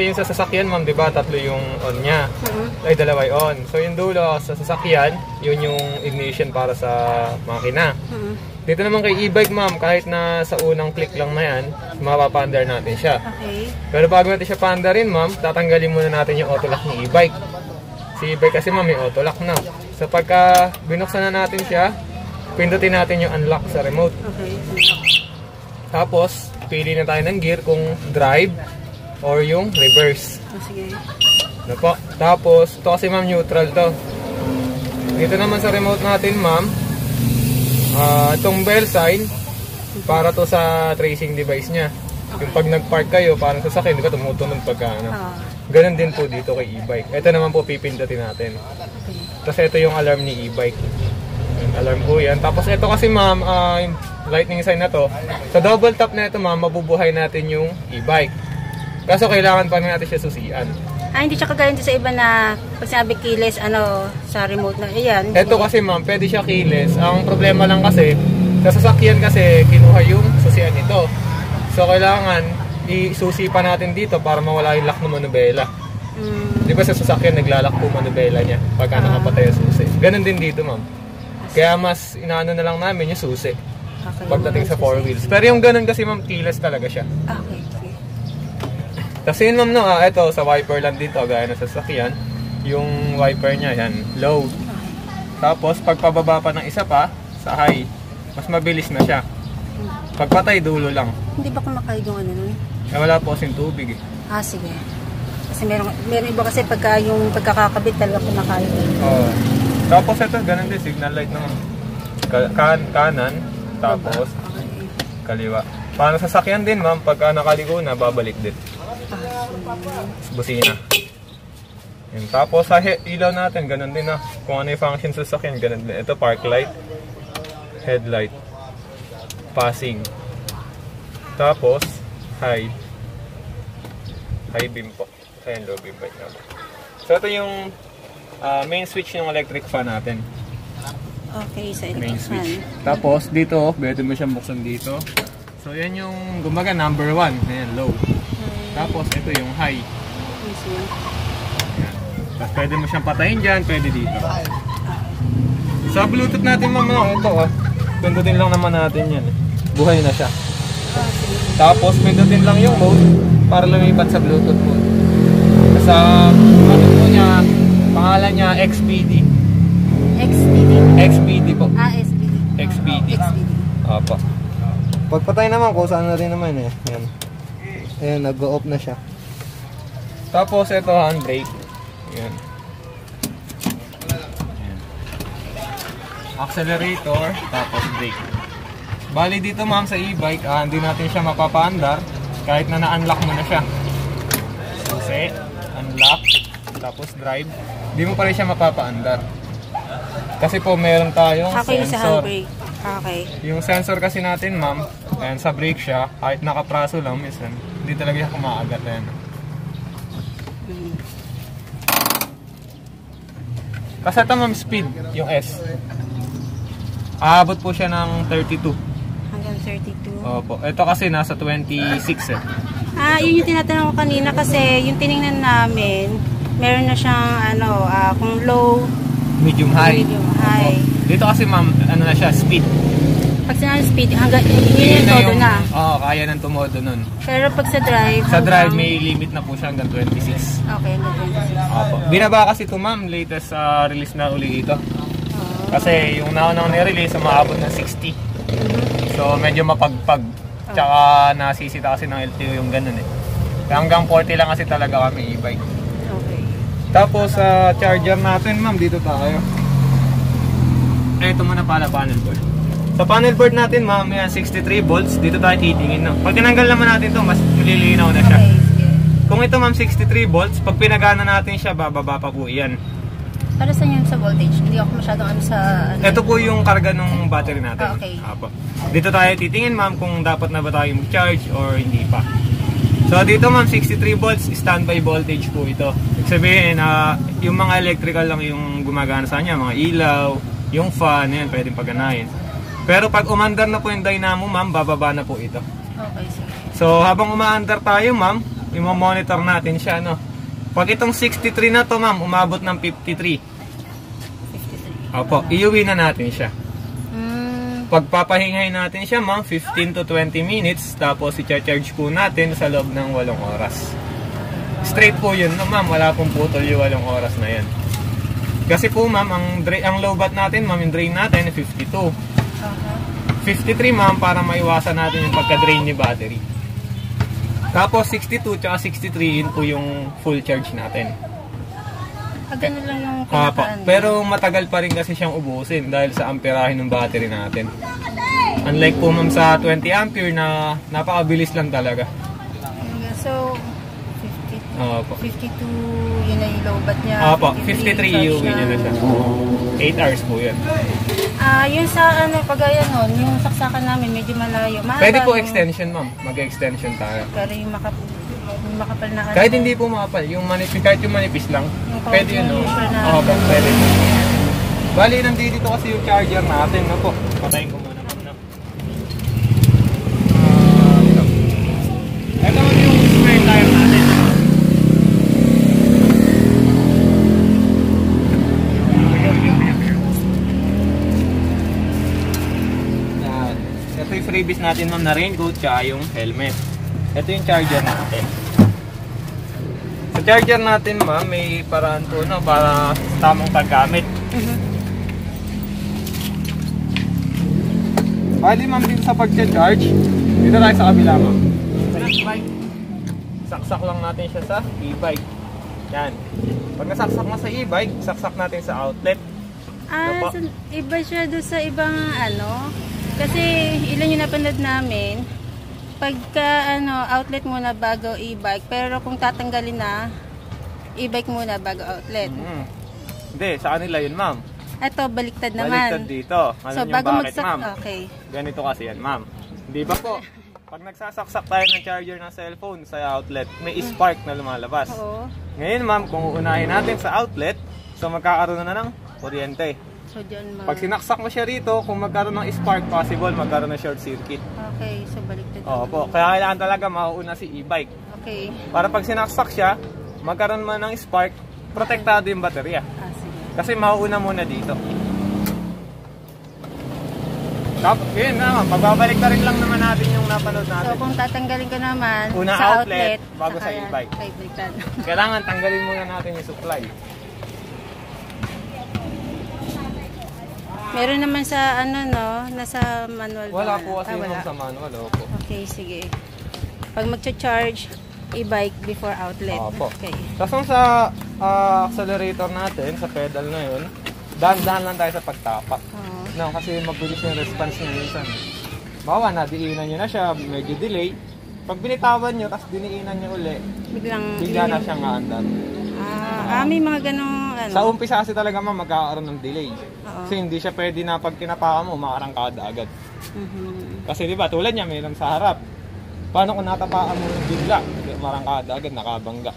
Kasi yung sa sasakyan, ma'am, di ba, tatlo yung on niya. Ay, dalawa yung on. So yung dulo sa sasakyan, yun yung ignition para sa makina. Dito naman kay e-bike, ma'am, kahit na sa unang click lang na yan, mapapa-under natin siya. Okay. Pero bago natin siya pa-underin, ma'am, tatanggalin muna natin yung auto lock ng e-bike. Si e-bike kasi, ma'am, may auto lock na. So pagka binuksan na natin siya, pindutin natin yung unlock sa remote. Okay. Tapos, pili na tayo ng gear kung drive or yung reverse. Sige. Ano po? Tapos, ito kasi, ma'am, neutral to. Dito naman sa remote natin, ma'am, itong bell sign, para to sa tracing device niya. Yung pag nag-park kayo, parang sasakyan, di ba, tumutunog pagka ano. Ganon din po dito kay e-bike. Ito naman po pipindutin natin. Tapos ito yung alarm ni e-bike. Alarm po yan. Tapos ito kasi, ma'am, yung lightning sign na to. Sa double tap na ito, ma'am, mabubuhay natin yung e-bike. Kaso kailangan pa natin siya susian. Hindi siya kagaya sa iba na pag sinabi keyless, sa remote na, ayan. Ito kasi, ma'am, pwede siya keyless. Ang problema lang kasi, sa sasakyan kasi, kinuha yung susian nito. So, kailangan isusi pa natin dito para mawala yung lock ng manubela. Di ba sa sasakyan, naglalak po manubela niya pagka nakapatay yung susi. Ganon din dito, ma'am. Kaya mas inaano na lang namin yung susi. Okay, pagdating sa 4 wheels. Pero yung ganon kasi, ma'am, keyless talaga siya. Okay. Kasi yun, ma'am, no, ito sa wiper lang dito, gaya na sa sasakyan, yung wiper niya, yan, low. Tapos, pagpababa pa ng isa pa, sa high, mas mabilis na siya. Pagpatay, dulo lang. Hindi ba kumakain yung nun? Wala po kasing tubig eh. Sige. Kasi meron iba kasi pagka yung pagkakakabit talaga kumakain. Oo. Tapos ito, ganun din, signal light naman. Kanan, tapos kaliwa. Paano sa sasakyan din, ma'am, pagka nakaligo na, babalik din. Busina. Yun. Tapos sa ilaw natin, ganun din kung ano yung function sa sasakyan, ganun din. Ito, park light, headlight, passing. Tapos, high beam po. Ayan, low beam light naman. So ito yung main switch ng electric fan natin. Okay, sa electric main fan. switch. Tapos dito, pwede mo siyang buksan dito. So yan yung gumaga number 1. Ayan, low. Tapos ito yung high. Ayan. Tapos pwede mo siyang patayin dyan, pwede dito. Sa Bluetooth natin, ma'am, ito pindutin lang naman natin yan. Buhay na siya. Tapos pindutin lang yung mode para lumipat sa Bluetooth mode. Sa ano po niya, pangalan niya XPD. XPD po. XPD. XPD. Opo. Pagpatay naman, kung saan na rin naman eh. Yan. Ayan, nag-go-off na siya. Tapos ito, handbrake. Ayan. Ayan. Accelerator, tapos brake. Bali dito, ma'am, sa e-bike, hindi natin siya mapapa-andar kahit na na-unlock mo na siya. Susi, unlock, tapos drive. Hindi mo pa rin siya mapapa-andar. Kasi po, meron tayong sensor. Okay. Yung sensor kasi natin, ma'am, ayan, sa brake siya, kahit nakapraso lang, minsan, hindi talaga siya kumaagat. Ayan. Kasi ito, ma'am, speed, yung S. Aabot po siya ng 32. Hanggang 32? Opo. Ito kasi nasa 26 eh. Yun yung tinatanong ko kanina kasi yung tinignan namin, meron na siyang, kung low, medium high. Dito kasi, ma'am, ano na siya, speed. Pag sinabi speed, hanggang yun yung todo na. Oo, kaya nang tumodo nun. Pero pag sa drive, may limit na po siya hanggang 26. Okay, hanggang 26. Opo. Binaba kasi ito, ma'am, latest release na uli ito. Kasi yung naunang ni-release, umaabot ng 60. So, medyo mapagpag. Tsaka nasisita kasi ng LTO yung ganun eh. Hanggang 40 lang kasi talaga kami e-bike. Okay. Tapos sa charger natin, ma'am, dito tayo. Ito muna pala, panel board. Sa panel board natin, ma'am, yan 63 volts. Dito tayo titingin, no? Pag tinanggal naman natin to, mas malilinaw na siya. Kung ito, ma'am, 63 volts, pag pinagana natin siya, bababa pa po yan. Para saan yun sa voltage? Hindi ako masyadong sa... Ito po yung karga ng battery natin. Okay. Apo. Dito tayo titingin, ma'am, kung dapat na ba tayo mag-charge or hindi pa. So dito, ma'am, 63 volts, standby voltage po ito. Ibig sabihin, yung mga electrical lang yung gumagana sa kanya, mga ilaw, yung fan, yan, pwedeng paganahin. Pero pag umandar na po yung dynamo, ma'am, bababa na po ito. Okay, sige. So habang umaandar tayo, ma'am, i-monitor natin siya, no? Pag itong 63 na to, ma'am, umabot ng 53. 53. Opo, iuwi na natin siya. Mm, Pagpapahingay natin siya, ma'am, 15 to 20 minutes. Tapos, i-charge po natin sa loob ng 8 oras. Straight po yun, no, ma'am. Wala pong putol yung 8 oras na yan. Kasi po, ma'am, ang low bat natin, ma'am, yung drain natin, 52. 53, ma'am, para maiwasan natin yung pagka-drain ni battery. Tapos 62 tsaka 63, yun po yung full charge natin. ganun lang yung Apo, pinakaan. pero matagal pa rin kasi siyang ubusin dahil sa amperahe ng battery natin. Unlike po ma'am sa 20 ampere na napakabilis lang talaga. So, 52, yun na yung low bat niya. Apo, 53 iuwi niya na siya. 8 hours po yun. Yung sa pagaya nun, yung saksakan namin medyo malayo. Mahaba Pwede po yung- extension ma'am, mag-extension tayo. Pero yung makapal na Kahit hindi po makapal, yung manipis, kahit yung manipis lang, Yung pwede yun, no? usual na- Opo, pwede. Bali, nandito kasi yung charger natin, no po. Patayin ko muna, ma'am, no? Ito yung spare tire natin. Yan. Ito yung freebies natin, ma'am, na raincoat tsaka yung helmet. Ito yung charger natin. Sa charger natin, ma'am, may paraan po, no, para tamang paggamit. Bali, ma'am, dito sa pag-charge, dito tayo sa kabila, ma'am. Sa e-bike. Saksak lang natin siya sa e-bike. Yan. Pag nasaksak na sa e-bike, saksak natin sa outlet. Ano po? So, iba siya doon sa ibang kasi ilan yung napanood namin, pagka outlet muna bago e-bike, pero kung tatanggalin na, e-bike muna bago outlet. Hindi, sa kanila yun, ma'am. Ito, baliktad naman. Baliktad dito. Alam So, niyo bago bakit, ma'am? okay. Ganito kasi yan, ma'am. Di ba po? Pag nagsasaksak tayo ng charger ng cellphone sa outlet, may spark na lumalabas. Oo. Ngayon, ma'am, kung uunahin natin sa outlet, so magkakaroon na ng kuryente. So, diyan Pag sinaksak mo siya rito, kung magkaroon ng spark, possible magkaroon ng short circuit. Okay, so baliktad. Opo, kaya kailangan talaga mauuna si e-bike. Okay. Para pag sinaksak siya, magkaroon man ng spark, protektado yung baterya. Sige. Kasi mauuna muna dito. Tapos, yun naman, pagbabalik na rin lang naman natin yung napanood So, natin. kung tatanggalin ka naman Una sa outlet, bago saka sa yan, e-bike. kay baliktad. Kailangan tanggalin muna natin yung supply. Meron naman sa nasa manual ba? Wala po kasi wala. yung sa manual, opo. Okay, sige. Pag magcha-charge, e-bike before outlet. Opo. Okay. Tapos sa accelerator natin, sa pedal na yun, dahan-dahan lang tayo sa pagtapak. Oo. No, kasi mabilis yung response niya minsan. Bawa na, diinan nyo na siya, medyo delay. Pag binitawan nyo, tapos diniinan nyo uli, bigla na siyang aandar. May mga ganong Sa umpisa kasi talaga ma'am, magkakaroon ng delay. Oo. Kasi hindi siya pwede na pag tinapakan mo, makarangkada agad. Mhm. Kasi di ba, tulad niya, mayroon sa harap. Paano kung natapakan mo yung bigla? Marangkada agad, nakabangga.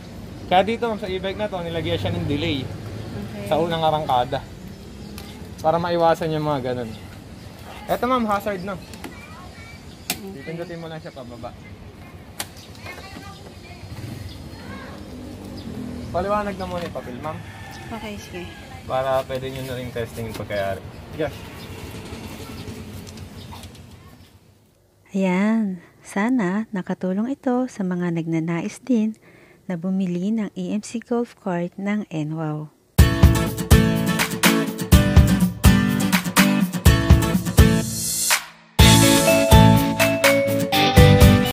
Kaya dito ma'am, sa e-bike na to, nilagyan siya ng delay Okay. sa unang arangkada. Para maiwasan yung mga ganun. Eto ma'am, hazard na. Pipindutin mo lang siya pababa. Paliwanag na muna yung papel ma'am. Okay, sige. Para pwede nyo na rin testing yung pagkayari. Yes. Ayan, sana nakatulong ito sa mga nagnanais din na bumili ng EMC Golf Cart ng NWOW.